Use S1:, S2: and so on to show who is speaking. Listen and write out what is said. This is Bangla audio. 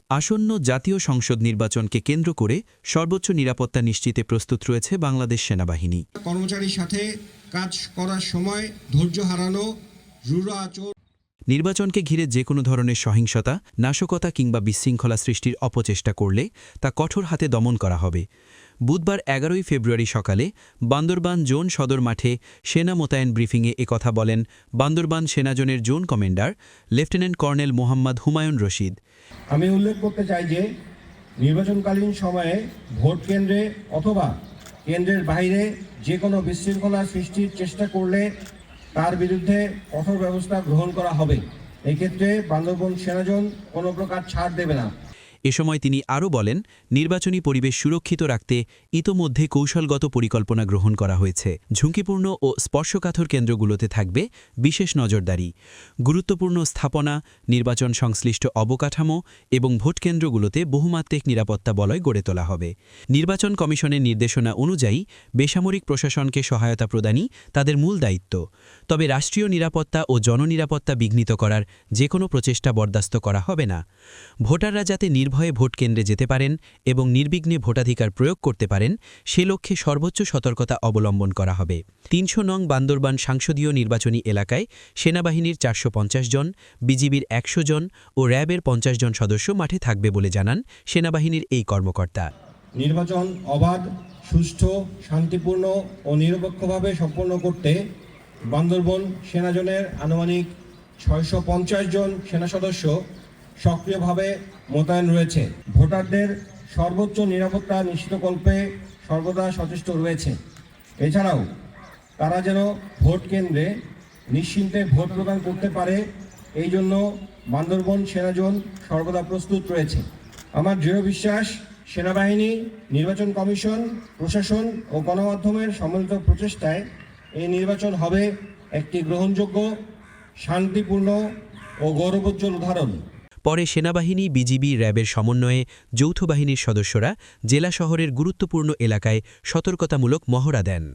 S1: আসন্ন জাতীয় সংসদ নির্বাচনকে কেন্দ্র করে সর্বোচ্চ নিরাপত্তা নিশ্চিতে প্রস্তুত রয়েছে বাংলাদেশ সেনাবাহিনী।
S2: কর্মচারীর সাথে কাজ করার সময় ধৈর্য হারানো, রূঢ় আচরণ,
S1: নির্বাচনকে ঘিরে যে কোনো ধরনের সহিংসতা, নাশকতা কিংবা বিশৃঙ্খলা সৃষ্টির অপচেষ্টা করলে তা কঠোর হাতে দমন করা হবে। বুধবার ১১ ফেব্রুয়ারি সকালে বান্দরবান জোন সদর মাঠে সেনা মোতায়েন ব্রিফিংয়ে একথা বলেন বান্দরবান সেনাজোনের zone commander lieutenant colonel Mohammad Humayun Rashid.
S3: আমি উল্লেখ করতে চাই যে নির্বাচনকালীন সময়ে ভোট কেন্দ্রে অথবা কেন্দ্রের বাইরে যে কোনো বিশৃঙ্খলা সৃষ্টির চেষ্টা করলে তার বিরুদ্ধে কঠোর ব্যবস্থা গ্রহণ করা হবে। এই ক্ষেত্রে বান্দরবান সেনাজোন কোনো প্রকার ছাড় দেবে না।
S1: এ সময় তিনি আরও বলেন, নির্বাচনী পরিবেশ সুরক্ষিত রাখতে ইতোমধ্যে কৌশলগত পরিকল্পনা গ্রহণ করা হয়েছে। ঝুঁকিপূর্ণ ও স্পর্শকাতর কেন্দ্রগুলোতে থাকবে বিশেষ নজরদারি। গুরুত্বপূর্ণ স্থাপনা, নির্বাচন সংশ্লিষ্ট অবকাঠামো এবং ভোটকেন্দ্রগুলোতে বহুমাত্রিক নিরাপত্তা বলয় গড়ে তোলা হবে। নির্বাচন কমিশনের নির্দেশনা অনুযায়ী বেসামরিক প্রশাসনকে সহায়তা প্রদানই তাদের মূল দায়িত্ব। তবে রাষ্ট্রীয় নিরাপত্তা ও জননিরাপত্তা বিঘ্নিত করার যে কোনো প্রচেষ্টা বরদাস্ত করা হবে না। ভোটাররা যাতে নির্ভয়ে ভোট কেন্দ্রে যেতে পারেন এবং নির্বিঘ্নে ভোটাধিকার প্রয়োগ করতে পারেন, সে লক্ষ্যে সর্বোচ্চ সতর্কতা অবলম্বন করা হবে। ৩০০ নং বান্দরবান সংসদীয় নির্বাচনী এলাকায় সেনাবাহিনীর ৪৫০ জন, বিজিবির ১০০ জন ও র্যাবের ৫০ জন সদস্য মাঠে থাকবে বলে জানান সেনাবাহিনীর এই কর্মকর্তা।
S3: নির্বাচন অবাধ, সুষ্ঠু, শান্তিপূর্ণ ও নিরপেক্ষভাবে সম্পন্ন করতে বান্দরবান সেনাজোনের আনুমানিক ৬৫০ জন সেনা সদস্য সক্রিয়ভাবে মোতায়েন রয়েছে। ভোটারদের সর্বোচ্চ নিরাপত্তা নিশ্চিতকল্পে সর্বদা সচেষ্ট রয়েছে। এছাড়াও তারা যেন ভোট কেন্দ্রে নিশ্চিন্তে ভোট প্রদান করতে পারে, এই জন্য বান্দরবান সেনাজোন সর্বদা প্রস্তুত রয়েছে। আমার দৃঢ় বিশ্বাস, সেনাবাহিনী, নির্বাচন কমিশন, প্রশাসন ও গণমাধ্যমের সম্মিলিত প্রচেষ্টায় এই নির্বাচন হবে একটি গ্রহণযোগ্য, শান্তিপূর্ণ ও গৌরবোজ্জ্বল উদাহরণ।
S1: পরে সেনাবাহিনী, বিজিবি, র্যাবের সমন্বয়ে যৌথ বাহিনীর সদস্যরা জেলা শহরের গুরুত্বপূর্ণ এলাকায় সতর্কতামূলক মহড়া দেন।